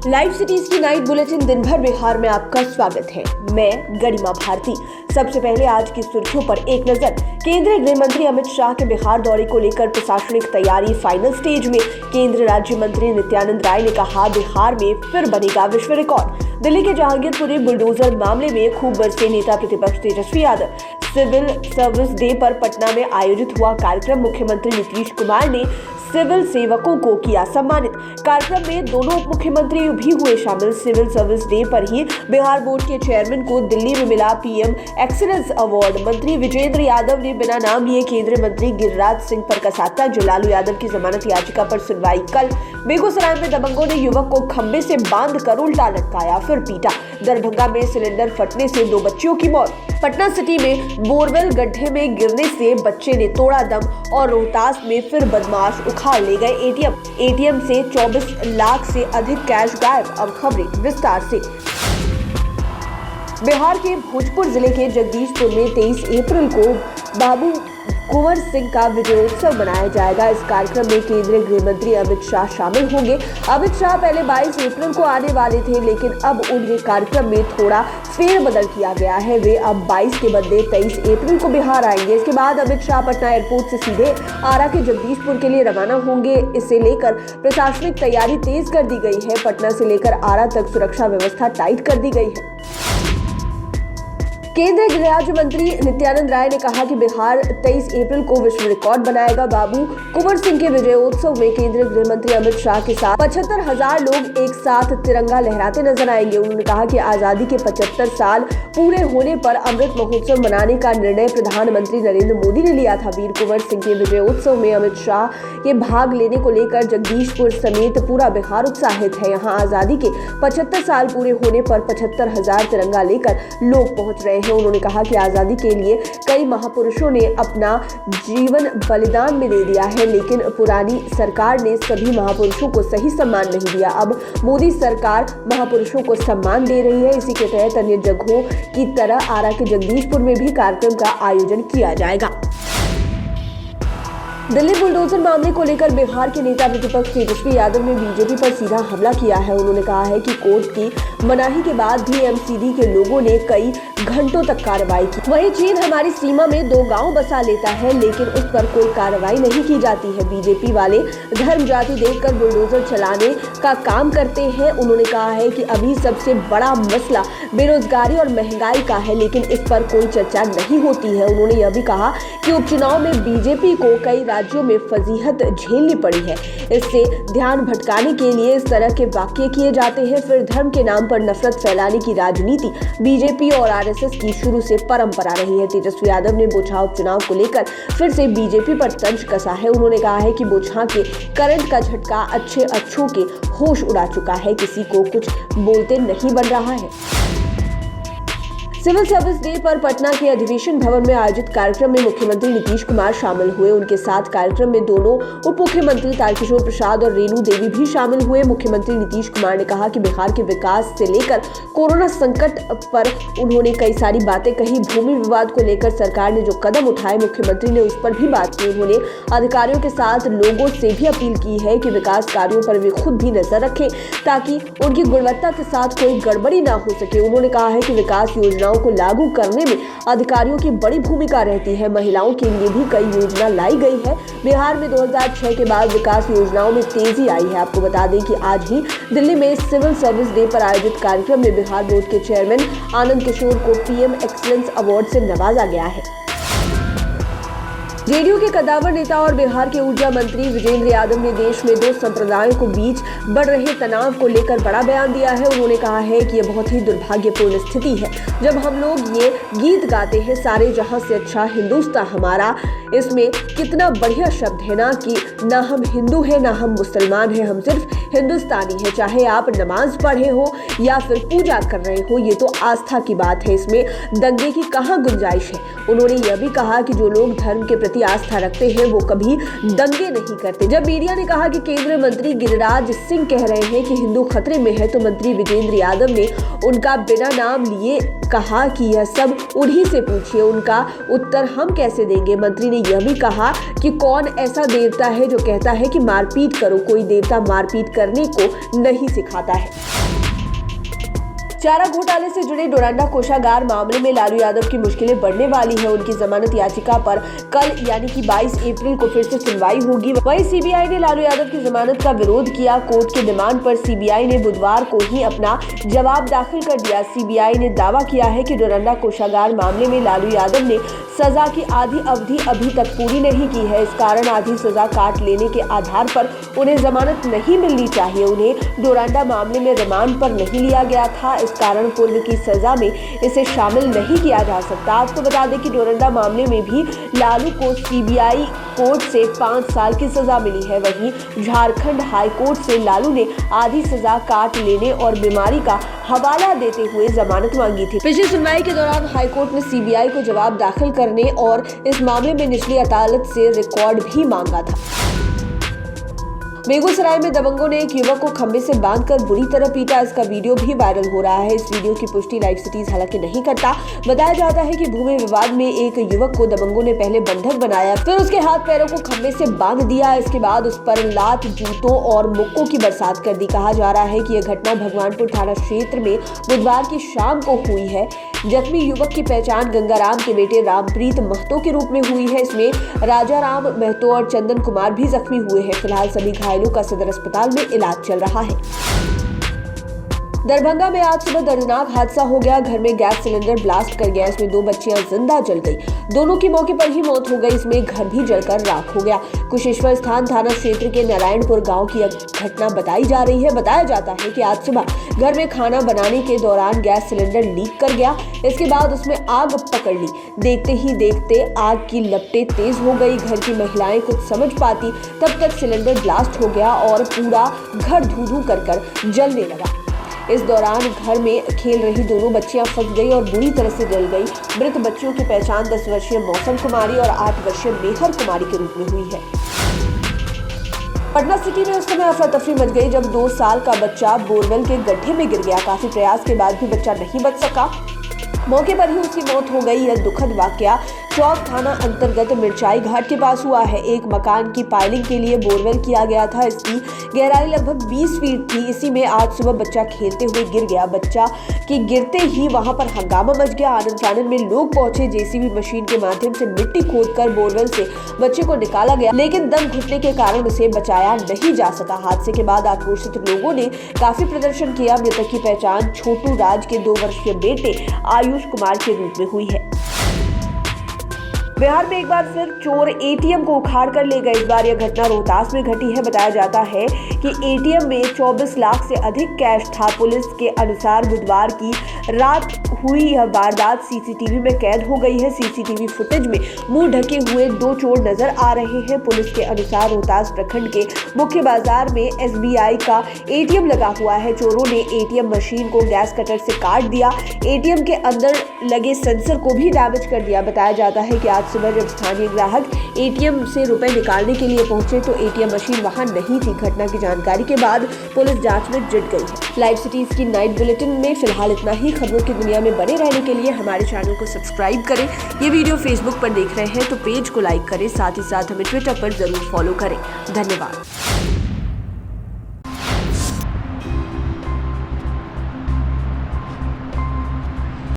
Live cities की night bulletin दिन भर बिहार में आपका स्वागत है। मैं गरिमा भारती। सबसे पहले आज की सुर्खियों पर एक नजर। केंद्रीय गृह मंत्री अमित शाह के बिहार दौरे को लेकर प्रशासनिक तैयारी फाइनल स्टेज में। केंद्रीय राज्य मंत्री नित्यानंद राय ने कहा, बिहार में फिर बनेगा विश्व रिकॉर्ड। दिल्ली के जहांगीरपुरी बुलडोजर मामले में खूब बरसे नेता प्रतिपक्ष Tejashwi Yadav. Civil service day पर पटना में आयोजित हुआ कार्यक्रम। मुख्यमंत्री नीतीश कुमार ने सिविल सेवकों को किया सम्मानित। कार्यक्रम में दोनों उप मुख्यमंत्री भी हुए शामिल। सिविल सर्विस डे पर ही बिहार बोर्ड के चेयरमैन को दिल्ली में मिला पीएम एक्सीलेंस अवार्ड। मंत्री विजेंद्र यादव ने बिना नाम लिए केंद्रीय मंत्री गिरिराज सिंह पर कसा तंज। लालू यादव की जमानत याचिका पर सुनवाई कल। बेगूसराय में दबंगों ने युवक को खंबे से बांधकर उल्टा लटकाया, फिर पीटा। दरभंगा में सिलेंडर फटने से 2 बच्चियों की मौत। पटना सिटी में बोरवेल गड्ढे में गिरने से बच्चे ने तोड़ा दम। और रोहतास में फिर बदमाश उखाड़ ले गए एटीएम से 24 लाख से अधिक कैश गायब। अब खबरें विस्तार से। बिहार के भोजपुर जिले के जगदीशपुर में 23 अप्रैल को बाबू कुंवर सिंह का विजयोत्सव मनाया जाएगा। इस कार्यक्रम में केंद्रीय गृह मंत्री अमित शाह शामिल होंगे। अमित शाह पहले 22 अप्रैल को आने वाले थे, लेकिन अब उन्हें कार्यक्रम में थोड़ा फेरबदल किया गया है। वे अब 22 के बदले 23 अप्रैल को बिहार आएंगे। इसके बाद अमित शाह पटना एयरपोर्ट से सीधे आरा के जगदीशपुर के लिए रवाना होंगे। इसे लेकर प्रशासनिक तैयारी तेज कर दी गई है। पटना से लेकर आरा तक सुरक्षा व्यवस्था टाइट कर दी गई है। केंद्रीय गृह राज्य मंत्री नित्यानंद राय ने कहा कि बिहार 23 अप्रैल को विश्व रिकॉर्ड बनाएगा। बाबू कुंवर सिंह के विजयोत्सव में केंद्रीय गृह मंत्री अमित शाह के साथ 75,000 लोग एक साथ तिरंगा लहराते नजर आएंगे। उन्होंने कहा कि आजादी के 75 साल पूरे होने पर अमृत महोत्सव मनाने का निर्णय प्रधानमंत्री नरेंद्र मोदी ने लिया था। वीर कुंवर सिंह के विजयोत्सव में अमित शाह के भाग लेने को लेकर जगदीशपुर समेत पूरा बिहार उत्साहित है। यहाँ आजादी के 75 साल पूरे होने पर 75,000 तिरंगा लेकर लोग पहुंच रहे हैं। उन्होंने कहा कि आजादी के लिए कई महापुरुषों ने अपना जीवन बलिदान में दे दिया है, लेकिन पुरानी सरकार ने सभी महापुरुषों को सही सम्मान नहीं दिया। अब मोदी सरकार महापुरुषों को सम्मान दे रही है। इसी के तहत अन्य जगहों की तरह आरा के जगदीशपुर में भी कार्यक्रम का आयोजन किया जाएगा। दिल्ली बुलडोजर मामले को लेकर बिहार के नेता प्रतिपक्ष तेजस्वी यादव ने बीजेपी पर सीधा हमला किया है। उन्होंने कहा है कि कोर्ट की मनाही के बाद भी एमसीडी के लोगों ने कई घंटों तक कार्रवाई की। वहीं चीन हमारी सीमा में 2 गांव बसा लेता है, लेकिन उस पर कोई कार्रवाई नहीं की जाती है। बीजेपी वाले धर्म जाति देखकर बुलडोजर चलाने का काम करते हैं। उन्होंने कहा है कि अभी सबसे बड़ा मसला बेरोजगारी और महंगाई का है, लेकिन इस पर कोई चर्चा नहीं होती है। उन्होंने यह भी कहा कि उपचुनाव में बीजेपी को कई राज्यों में फजीहत झेलनी पड़ी है। इससे ध्यान भटकाने के लिए इस तरह के वाक्य किए जाते हैं। फिर धर्म के नाम पर नफरत फैलाने की राजनीति बीजेपी और आरएसएस की शुरू से परंपरा रही है। तेजस्वी यादव ने बोचहा उपचुनाव को लेकर फिर से बीजेपी पर तंज कसा है। उन्होंने कहा है कि बोचहा के करंट का झटका अच्छों के होश उड़ा चुका है। किसी को कुछ बोलते नहीं बन रहा है। सिविल सर्विस डे पर पटना के अधिवेशन भवन में आयोजित कार्यक्रम में मुख्यमंत्री नीतीश कुमार शामिल हुए। उनके साथ कार्यक्रम में दोनों उप मुख्यमंत्री तारकिशोर प्रसाद और रेणु देवी भी शामिल हुए। मुख्यमंत्री नीतीश कुमार ने कहा कि बिहार के विकास से लेकर कोरोना संकट पर उन्होंने कई सारी बातें कही। भूमि विवाद को लेकर सरकार ने जो कदम उठाए, मुख्यमंत्री ने उस पर भी बात की। उन्होंने अधिकारियों के साथ लोगों से भी अपील की है कि विकास कार्यों पर वे खुद भी नजर रखें, ताकि उनकी गुणवत्ता के साथ कोई गड़बड़ी ना हो सके। उन्होंने कहा है कि विकास योजनाओं को लागू करने में अधिकारियों की बड़ी भूमिका रहती है। महिलाओं के लिए भी कई योजना लाई गई है। बिहार में 2006 के बाद विकास योजनाओं में तेजी आई है। आपको बता दें कि आज ही दिल्ली में सिविल सर्विस डे पर आयोजित कार्यक्रम में बिहार बोर्ड के चेयरमैन आनंद किशोर को पीएम एक्सीलेंस अवार्ड से नवाजा गया है। जेडीयू के कद्दावर नेता और बिहार के ऊर्जा मंत्री विजेंद्र यादव ने देश में 2 संप्रदायों के बीच बढ़ रहे तनाव को लेकर बड़ा बयान दिया है। उन्होंने कहा है कि यह बहुत ही दुर्भाग्यपूर्ण स्थिति है जब हम लोग ये गीत गाते हैं, सारे जहां से अच्छा हिंदुस्तान हमारा। इसमें कितना बढ़िया शब्द है ना कि ना हम हिंदू हैं ना हम मुसलमान हैं, हम सिर्फ हिंदुस्तानी हैं। चाहे आप नमाज पढ़े हो या फिर पूजा कर रहे हो, ये तो आस्था की बात है। इसमें दंगे की कहाँ गुंजाइश है। उन्होंने यह भी कहा कि जो लोग धर्म के प्रति आस्था रखते हैं वो कभी दंगे नहीं करते। जब मीडिया ने कहा कि केंद्रीय मंत्री गिरिराज सिंह कह रहे हैं कि हिंदू खतरे में है, तो मंत्री विजेंद्र यादव ने उनका बिना नाम लिए कहा कि यह सब उन्हीं से पूछिए, उनका उत्तर हम कैसे देंगे। मंत्री ने यह भी कहा कि कौन ऐसा देवता है जो कहता है कि मारपीट करो, कोई देवता मारपीट करने को नहीं सिखाता है। चारा घोटाले से जुड़े डोरंडा कोषागार मामले में लालू यादव की मुश्किलें बढ़ने वाली है। उनकी जमानत याचिका पर कल यानी कि 22 अप्रैल को फिर से सुनवाई होगी। वहीं सीबीआई ने लालू यादव की जमानत का विरोध किया। कोर्ट के डिमांड पर सीबीआई ने बुधवार को ही अपना जवाब दाखिल कर दिया। सीबीआई ने दावा किया है कि डोरंडा कोषागार मामले में लालू यादव ने सजा की आधी अवधि अभी तक पूरी नहीं की है। इस कारण आधी सजा काट लेने के आधार पर उन्हें जमानत नहीं मिलनी चाहिए। उन्हें डोरंडा मामले में रिमांड पर नहीं लिया गया था, इस कारण पूर्व की सजा में इसे शामिल नहीं किया जा सकता। आपको बता दें कि डोरंडा मामले में भी लालू को सीबीआई कोर्ट से 5 साल की सजा मिली है। वहीं झारखंड हाई कोर्ट से लालू ने आधी सजा काट लेने और बीमारी का हवाला देते हुए जमानत मांगी थी। पिछली सुनवाई के दौरान हाईकोर्ट ने सीबीआई को जवाब दाखिल करने और इस मामले में निचली अदालत से रिकॉर्ड भी मांगा था। बेगूसराय में दबंगों ने एक युवक को खंबे से बांधकर बुरी तरह पीटा। इसका वीडियो भी वायरल हो रहा है। इस वीडियो की पुष्टि लाइव सिटीज हालांकि नहीं करता। बताया जाता है कि भूमि विवाद में एक युवक को दबंगों ने पहले बंधक बनाया, फिर उसके हाथ पैरों को खंबे से बांध दिया। इसके बाद उस पर लात, जूतों और मुक्कों की बरसात कर दी। कहा जा रहा है कि यह घटना भगवानपुर थाना क्षेत्र में बुधवार की शाम को हुई है। जख्मी युवक की पहचान गंगाराम के बेटे रामप्रीत महतो के रूप में हुई है। इसमें राजाराम महतो और चंदन कुमार भी जख्मी हुए हैं। फिलहाल सभी घायलों का सदर अस्पताल में इलाज चल रहा है। दरभंगा में आज सुबह दर्दनाक हादसा हो गया। घर में गैस सिलेंडर ब्लास्ट कर गया। इसमें 2 बच्चियां जिंदा जल गई। दोनों की मौके पर ही मौत हो गई। इसमें घर भी जलकर राख हो गया। कुशेश्वर स्थान थाना क्षेत्र के नारायणपुर गांव की घटना बताई जा रही है। बताया जाता है कि आज सुबह घर में खाना बनाने के दौरान गैस सिलेंडर लीक कर गया। इसके बाद उसमें आग पकड़ ली। देखते ही देखते आग की लपटें तेज हो गई। घर की महिलाएं कुछ समझ पाती तब तक सिलेंडर ब्लास्ट हो गया और पूरा घर धू-धू कर जलने लगा। इस दौरान घर में खेल रही दोनों बच्चियां फंस गई और बुरी तरह से जल गई। मृत बच्चियों की पहचान 10 वर्षीय मौसम कुमारी और 8 वर्षीय मेहर कुमारी के रूप में हुई है। पटना सिटी में उस समय अफरा तफरी मच गई जब 2 साल का बच्चा बोरवेल के गड्ढे में गिर गया। काफी प्रयास के बाद भी बच्चा नहीं बच सका। मौके पर ही उसकी मौत हो गई। यह दुखद वाकया चौक थाना अंतर्गत मिर्चाई घाट के पास हुआ है। एक मकान की पाइलिंग के लिए बोरवेल किया गया था। इसकी गहराई लगभग 20 फीट थी। इसी में आज सुबह बच्चा खेलते हुए गिर गया। बच्चा के गिरते ही वहां पर हंगामा मच गया। आनन फानन में लोग पहुंचे। जेसीबी मशीन के माध्यम से मिट्टी खोदकर बोरवेल से बच्चे को निकाला गया, लेकिन दम घुटने के कारण उसे बचाया नहीं जा सका। हादसे के बाद आक्रोशित लोगों ने काफी प्रदर्शन किया। मृतक की पहचान छोटू राज के 2 वर्षीय बेटे आयुष कुमार के रूप में हुई है। बिहार में एक बार फिर चोर एटीएम को उखाड़ कर ले गए। इस बार यह घटना रोहतास में घटी है। बताया जाता है कि एटीएम में 24 लाख से अधिक कैश था। पुलिस के अनुसार बुधवार की रात हुई यह वारदात सीसीटीवी में कैद हो गई है। सीसीटीवी फुटेज में मुंह ढके हुए 2 चोर नजर आ रहे हैं। पुलिस के अनुसार रोहतास प्रखंड के मुख्य बाजार में एसबीआई का एटीएम लगा हुआ है। चोरों ने एटीएम मशीन को गैस कटर से काट दिया। एटीएम के अंदर लगे सेंसर को भी डैमेज कर दिया। बताया जाता है कि आज सुबह जब स्थानीय ग्राहक एटीएम से रुपए निकालने के लिए पहुंचे तो एटीएम मशीन वहां नहीं थी। घटना की जानकारी के बाद पुलिस जांच में जुट गई है। लाइव सिटीज की नाइट बुलेटिन में फिलहाल इतना ही। खबरों की दुनिया में बने रहने के लिए हमारे चैनल को सब्सक्राइब करें। ये वीडियो फेसबुक पर देख रहे हैं तो पेज को लाइक करें, साथ ही साथ हमें ट्विटर पर जरूर फॉलो करें। धन्यवाद।